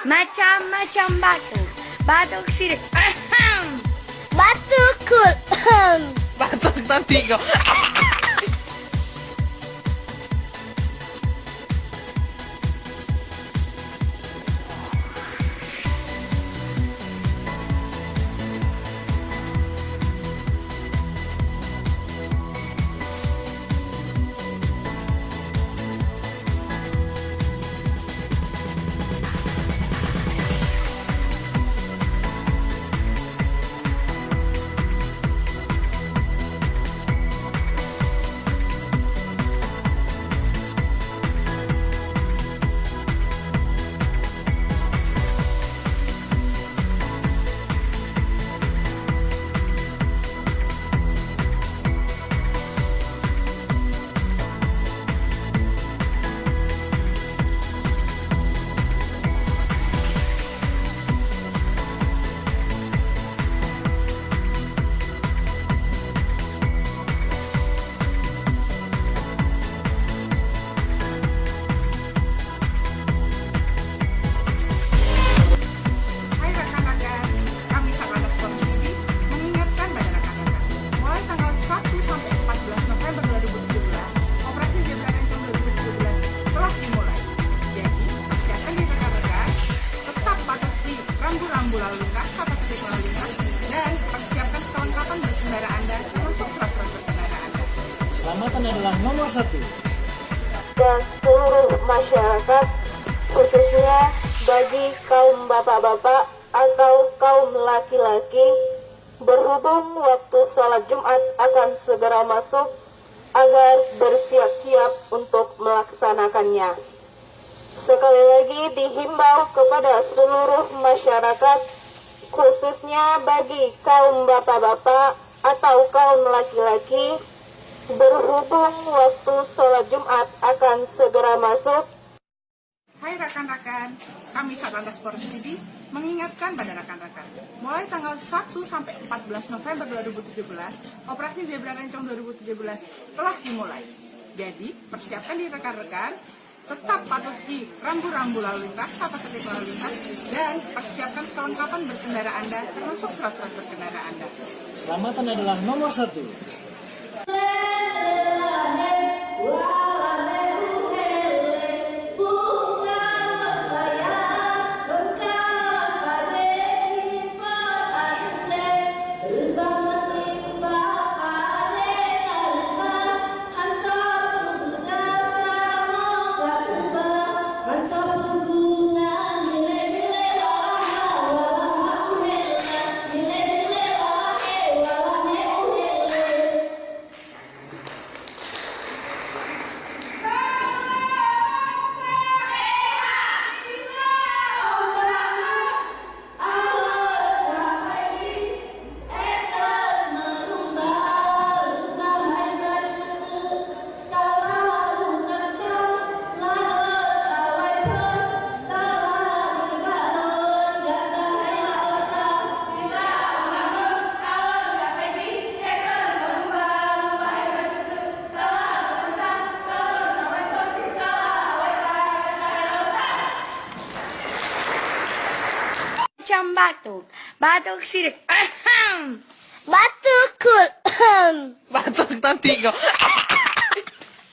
Macam-macam batuk. Batuk sirik. Batuk kul. Batuk nanti kok. Hai rekan-rekan, kami Satlantas Polisi mengingatkan pada rekan-rekan, mulai tanggal 1 sampai 14 November 2017, operasi Zebra Rencong 2017 telah dimulai. Jadi, persiapkan diri rekan-rekan, tetap patuhi rambu-rambu lalu lintas, tata tertib lalu lintas, dan persiapkan kelengkapan berkendara Anda termasuk surat-surat berkendara Anda. Keselamatan adalah nomor satu. Dan seluruh masyarakat, khususnya bagi kaum bapak-bapak atau kaum laki-laki, berhubung waktu sholat Jumat akan segera masuk, agar bersiap-siap untuk melaksanakannya. Sekali lagi dihimbau kepada seluruh masyarakat, khususnya bagi kaum bapak-bapak atau kaum laki-laki, berhubung waktu sholat Jumat akan segera masuk. Hai rekan-rekan, kami Satlantas Polisi mengingatkan pada rekan-rekan, mulai tanggal 1 sampai 14 November 2017, operasi Zebra Rencong 2017 telah dimulai. Jadi, persiapkan diri rekan-rekan, tetap patuhi rambu-rambu lalu lintas, tata tertib lalu lintas, dan persiapkan kelengkapan berkendara Anda termasuk surat-surat berkendara Anda. Keselamatan adalah nomor satu. Macam batuk. Batuk sirik. Batuk kul. Batuk nanti kok.